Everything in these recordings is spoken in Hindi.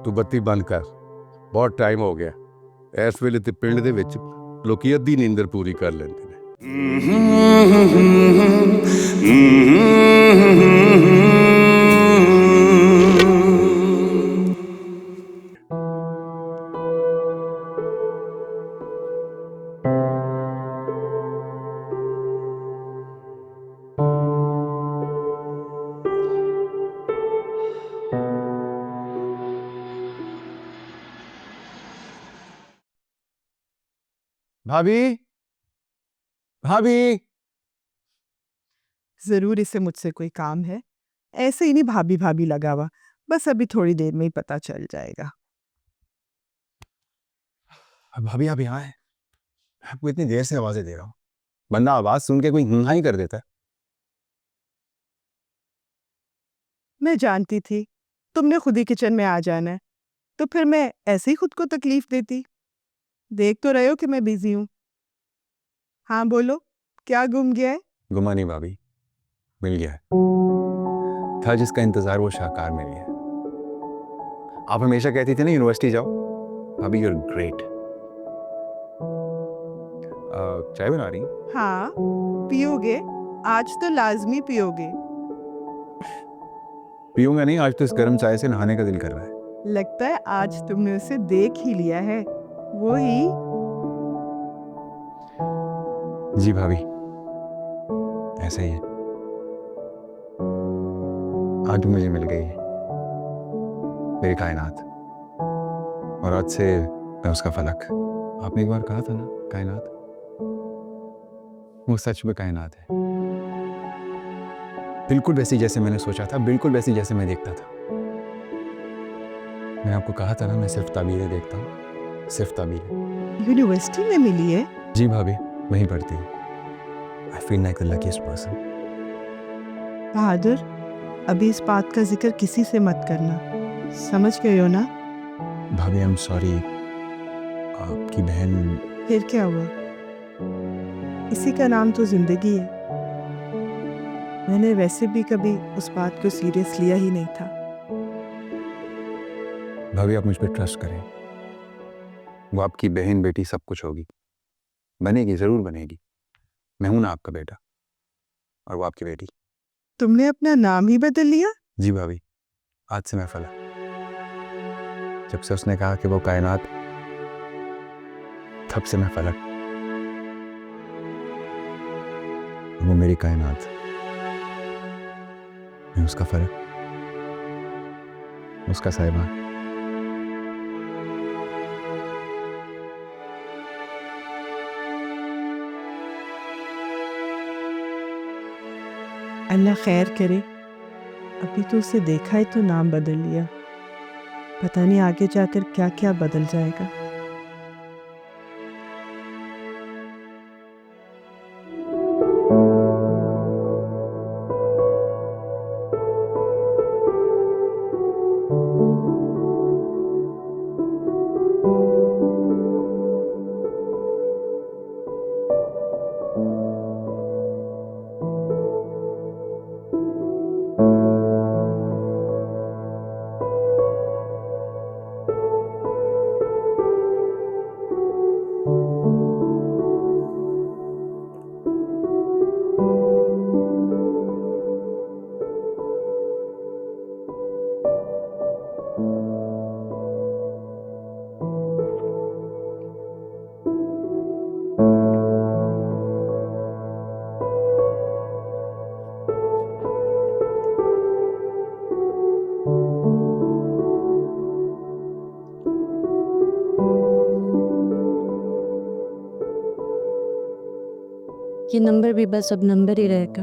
ਤੂੰ ਬੱਤੀ ਬੰਦ ਕਰ। ਬਹੁਤ ਟਾਈਮ ਹੋ ਗਿਆ। ਇਸ ਵੇਲੇ ਤੇ ਪਿੰਡ ਦੇ ਵਿੱਚ ਲੋਕੀ ਅੱਧੀ ਨੀਂਦਰ ਪੂਰੀ ਕਰ ਲੈਂਦੇ ਨੇ। भाभी, भाभी। जरूर इसे मुझसे कोई काम है। ऐसे ही नहीं भाभी भाभी लगा हुआ। बस अभी थोड़ी देर में ही पता चल जाएगा। भाभी आप यहाँ हैं? आपको इतनी देर से आवाजें दे रहा हूँ। बंदा आवाज सुन के कोई हुंहा ही कर देता है। मैं जानती थी तुमने खुद ही किचन में आ जाना है, तो फिर मैं ऐसे ही खुद को तकलीफ देती। देख तो रहे हो कि मैं बिजी हूँ। हाँ बोलो, क्या गुम गया है? गुमा नहीं भाभी, मिल गया है। था जिसका इंतजार वो शाहकार मिल गया। आप हमेशा कहती थी ना यूनिवर्सिटी जाओ। भाभी यू आर ग्रेट। चाय बना रही? हाँ पियोगे? आज तो लाजमी पियोगे। पीऊंगा नहीं, आज तो इस गर्म चाय से नहाने का दिल कर रहा है। लगता है आज तुमने उसे देख ही लिया है। वो ही। जी भाभी, ऐसे ही है। आज मुझे मिल गई है मेरी कायनात, और आज से मैं उसका फलक। आपने एक बार कहा था ना कायनात, वो सच में कायनात है। बिल्कुल वैसी जैसे मैंने सोचा था, बिल्कुल वैसी जैसे मैं देखता था। मैं आपको कहा था ना मैं सिर्फ ताबीरें देखता हूँ, सिर्फ ताबीरें। यूनिवर्सिटी में मिली है? जी भाभी, वहीं पढ़ती है। I feel like the luckiest person. Bahadur, अभी इस बात का जिक्र किसी से मत करना, समझ गए हो ना? भाभी आई एम सॉरी। आपकी बहन। फिर क्या हुआ? इसी का नाम तो जिंदगी है। मैंने वैसे भी कभी उस बात को सीरियस लिया ही नहीं था। भाभी आप मुझ पर ट्रस्ट करें। वो आपकी बहन बेटी सब कुछ होगी, बनेगी, जरूर बनेगी। मैं हूं ना आपका बेटा, और वो आपकी बेटी। तुमने अपना नाम ही बदल लिया? जी भाभी, आज से मैं फलक। जब से उसने कहा कि वो कायनात, तब से मैं फलक। वो मेरी कायनात, मैं उसका फलक, उसका साहिबा। अल्लाह खैर करे। अभी तो उसे देखा है तो नाम बदल लिया। पता नहीं आगे जाकर क्या क्या बदल जाएगा। ये नंबर भी बस अब नंबर ही रहेगा।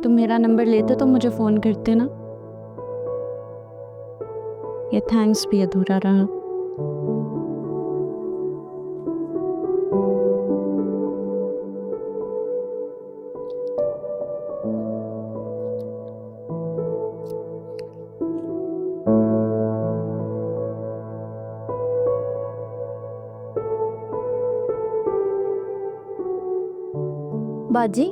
तुम मेरा नंबर लेते तो मुझे फ़ोन करते ना। ये थैंक्स भी अधूरा रहा। बाजी,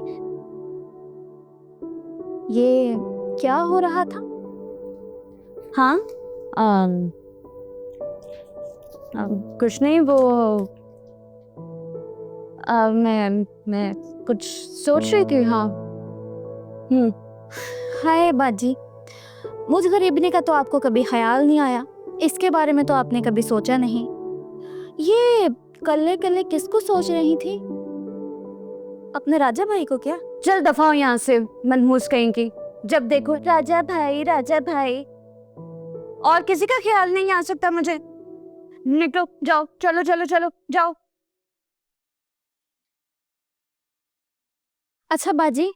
ये क्या हो रहा था? हाँ, कुछ नहीं, वो मैं कुछ सोच रही थी। हाँ। हाय बाजी, मुझ गरीबनी का तो आपको कभी ख्याल नहीं आया, इसके बारे में तो आपने कभी सोचा नहीं। ये कल्ले कल्ले किसको सोच रही थी? अपने राजा भाई को क्या? चल दफा हो यहाँ से, मनहूस कहीं की। जब देखो राजा भाई राजा भाई, और किसी का ख्याल नहीं आ सकता मुझे। निकलो, जाओ, चलो चलो चलो जाओ। अच्छा बाजी,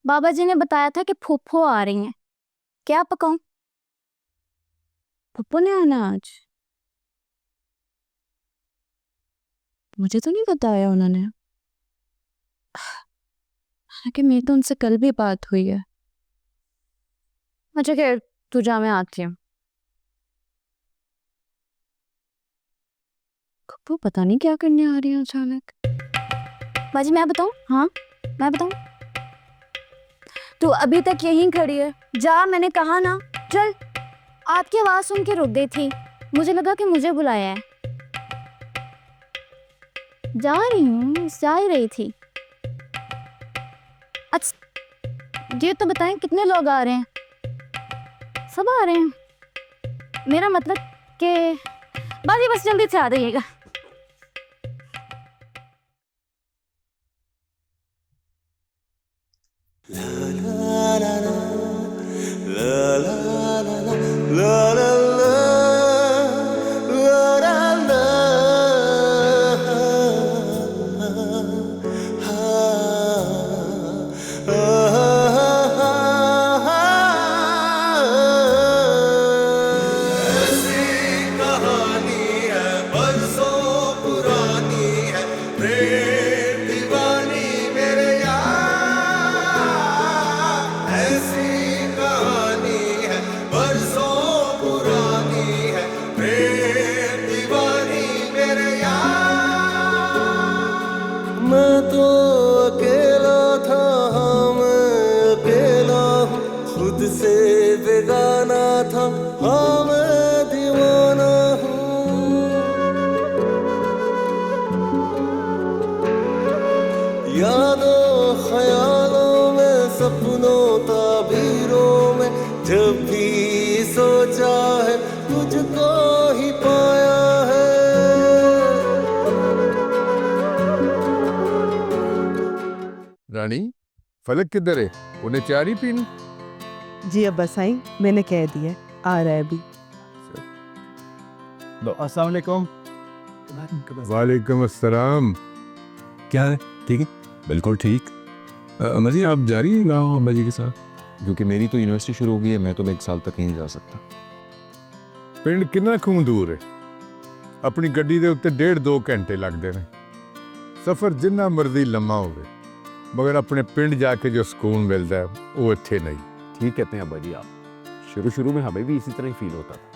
बाबा जी ने बताया था कि फूफो आ रही हैं, क्या पकाऊं? पप्पू ने आना आज? मुझे तो नहीं बताया उन्होंने। कि मेरी तो उनसे कल भी बात हुई है। अच्छा खैर, तू जा, मैं आती हूँ। पप्पू पता नहीं क्या करने आ रही है अचानक। बाजी मैं बताऊं? हाँ, मैं बताऊं? तू अभी तक यहीं खड़ी है, जा, मैंने कहा ना। चल। आपकी आवाज सुन के रुक गई थी, मुझे लगा कि मुझे बुलाया है। जा रही हूँ, जा ही रही थी। अच्छा ये तो बताएं कितने लोग आ रहे हैं? सब आ रहे हैं, मेरा मतलब कि बाजी बस जल्दी से आ जाइएगा। मैं तो अकेला था, हाँ मैं अकेला हूँ, खुद से बेगाना था, हाँ मैं दीवाना हूँ। यादों ख्यालों में, सपनों ताबीरों में, जब भी सोचा है तुझको ही पाया है। रानी, फलक किधर है? उन्हें चाय ही पीनी। जी अब बस आई, मैंने कह दिया, आ रहा है अभी। अस्सलाम वालेकुम। वालेकुम अस्सलाम। क्या है? ठीक है, बिल्कुल ठीक। मजी आप जा रही हैं गाँव अब्बा जी के साथ? क्योंकि मेरी तो यूनिवर्सिटी शुरू हो गई है, मैं तो 1 साल तक नहीं जा सकता। पिंड कितना खून दूर है? अपनी गड्डी ਦੇ ਉੱਤੇ 1.5-2 ਘੰਟੇ ਲੱਗਦੇ ਨੇ। ਸਫ਼ਰ ਜਿੰਨਾ ਮਰਜ਼ੀ ਲੰਮਾ ਹੋਵੇ, मगर अपने पिंड जाके जो सुकून मिलता है वो इत्थे नहीं। ठीक कहते हैं अब्बा जी आप। शुरू में हमें भी इसी तरह ही फील होता था,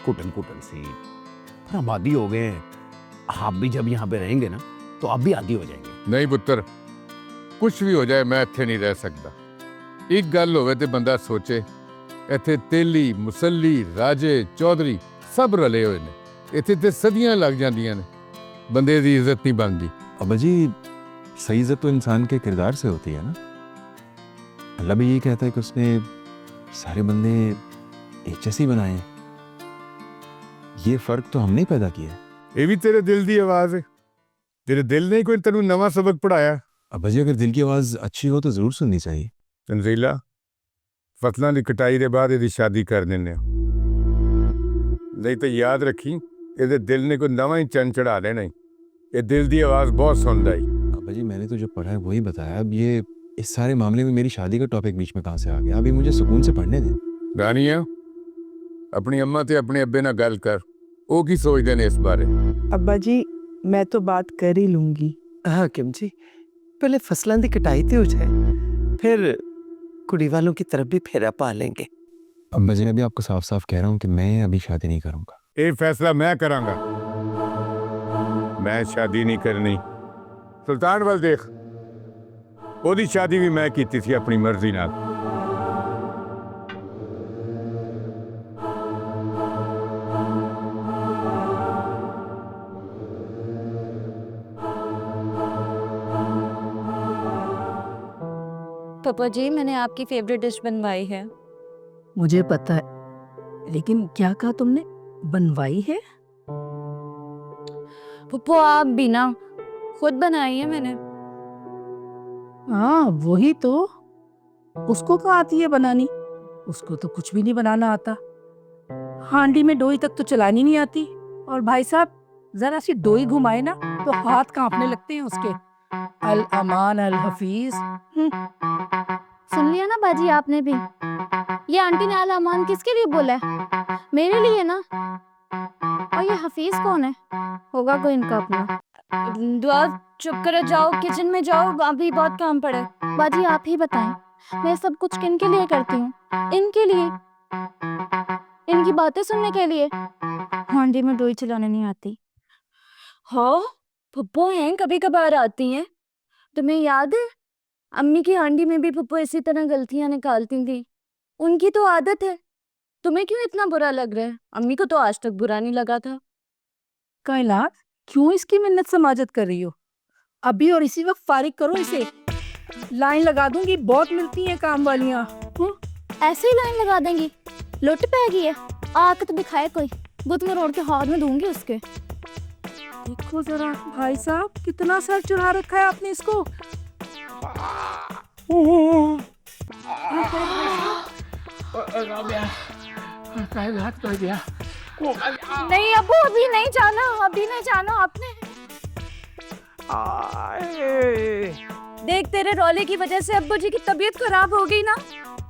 घुटन सी। पर हम आदी हो गए हैं, आप भी जब यहाँ पे रहेंगे ना तो आप भी आदी हो जाएंगे। नहीं पुत्र, कुछ भी हो जाए मैं इत्थे नहीं रह सकता। एक गल होवे ते बंदा सोचे, इत्थे तेली मुसल्ली राजे चौधरी सब रले हुए ने, इत्थे ते सदियां लग जांदियां ने, बंदे दी इज्जत नहीं बनती। अब्बा जी सही इज्जत तो इंसान के किरदार से होती है ना। अल्लाह भी यही कहता है कि उसने सारे बंदे एक जैसे ही बनाए हैं। ये फर्क तो हमने पैदा किया है। ये भी तेरे दिल दी आवाज है। तेरे दिल ने कोई तेनू नवा सबक पढ़ाया? अब्बा जी अगर दिल की आवाज़ अच्छी हो तो ज़रूर सुननी चाहिए। तंजीला, फसलों की कटाई के बाद इसकी शादी कर देने, नहीं तो याद रखी ये दिल ने कोई नवा ही चन चढ़ा लेना। ये दिल की आवाज़ बहुत सुनता है। अब्बा जी मैंने तो जो पढ़ा है वही बताया। अब ये इस सारे मामले में मेरी शादी का टॉपिक बीच में कहाँ से आ गया? अभी मुझे सुकून से पढ़ने दें। रानिया, अपनी अम्मा ते अपने अब्बे ना गल कर, वो की सोचते ने इस बारे? अब्बा जी मैं तो बात कर ही लूंगी। हाँ किम जी, पहले फसलों की कटाई तो हो जाए, फिर कुड़ी वालों की तरफ भी फेरा पा लेंगे। अब्बा जी मैं भी आपको साफ साफ कह रहा हूँ कि मैं अभी शादी नहीं करूँगा। ये फैसला मैं करांगा। मैं शादी नहीं करनी। सुल्तान वाल देख, ओदी शादी भी मैं की थी अपनी मर्जी नाल। पापा जी मैंने आपकी फेवरेट डिश बनवाई है। मुझे पता है, लेकिन क्या कहा तुमने? बनवाई है? पप्पू आप भी ना, खुद बनाई है मैंने। हाँ वही तो, उसको कहाँ आती है बनानी? उसको तो कुछ भी नहीं बनाना आता। हांडी में डोई तक तो चलानी नहीं आती। और भाई साहब जरा सी डोई घुमाए ना तो हाथ कांपने लगते हैं उसके। अल अमान अल हफीज। सुन लिया ना बाजी आपने भी? ये आंटी ने अल अमान किसके लिए बोला है? मेरे लिए ना। और ये हफीज कौन है? होगा कोई इनका अपना। दुआ चुप कर जाओ, किचन में जाओ, अभी बहुत काम पड़ा है। बाजी आप ही बताएं, मैं सब कुछ किन के लिए करती हूँ? इनके लिए, इनकी बातें सुनने के लिए। हांडी में डोई चलाने नहीं आती। हाँ पप्पू हैं, कभी कभार आती हैं। तुम्हें याद है अम्मी की हांडी में भी पप्पू इसी तरह गलतियां निकालती थी। उनकी तो आदत है। तुम्हें क्यों इतना बुरा लग रहा है? अम्मी को तो आज तक बुरा नहीं लगा था। कायनात क्यों इसकी मिन्नत समाजत कर रही हो? अभी और इसी वक्त फारिग करो इसे। लाइन लगा दूंगी, बहुत मिलती हैं काम वालियां। ऐसे ही लाइन लगा देंगी? लुट पैगी है, आके तो दिखाए कोई, गुत में रोड के हाथ में दूंगी उसके। देखो जरा भाई साहब, कितना सर चढ़ा रखा है आपने इसको। नहीं अब्बू, अभी नहीं जाना, अभी नहीं जाना आपने। देख तेरे रोले की वजह से अब्बू जी की तबीयत खराब हो गई ना।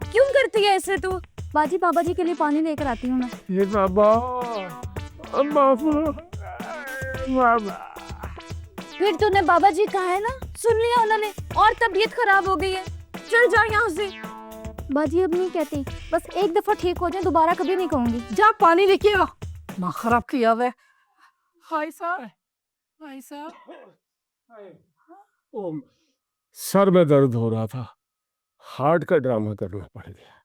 क्यों करती है ऐसे तू? बाजी बाबा जी के लिए पानी लेकर आती हूँ मैं। ये बाबा, फिर तूने बाबा जी कहा है ना, सुन लिया उन्होंने, और तबीयत खराब हो गई है। चल जा यहाँ से। बाजी अब नहीं कहती, बस एक दफा ठीक हो जाए, दोबारा कभी नहीं कहूंगी। जा पानी लेके आ। माँ खराब किया हुआ है। भाई साहब, भाई साहब। सर में दर्द हो रहा था, हार्ट का ड्रामा करना पड़ गया।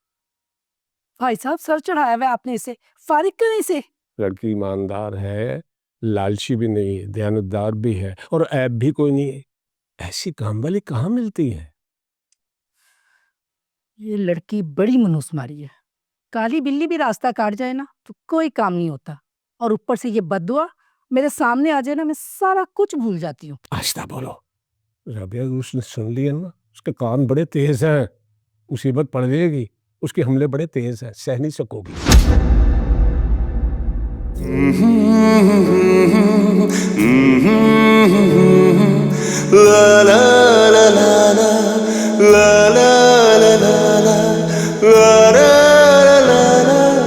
भाई साहब सर चढ़ाया हुआ है आपने इसे, फारिग करें इसे। लड़की ईमानदार है, लालची भी नहीं है, दयानतदार भी है, और ऐब भी कोई नहीं है। ऐसी काम वाली कहाँ मिलती है? ये लड़की बड़ी मनूस मारी है। काली बिल्ली भी रास्ता काट जाए ना तो कोई काम नहीं होता, और ऊपर से ये बद्दुआ मेरे सामने आ जाए ना, मैं सारा कुछ भूल जाती हूँ। आहिस्ता बोलो। रबिया उसने सुन लिया ना, उसके कान बड़े तेज हैं, मुसीबत पड़ जाएगी। उसके हमले बड़े तेज हैं, सह नहीं सकोगी। La la la la la la la la la la la la la la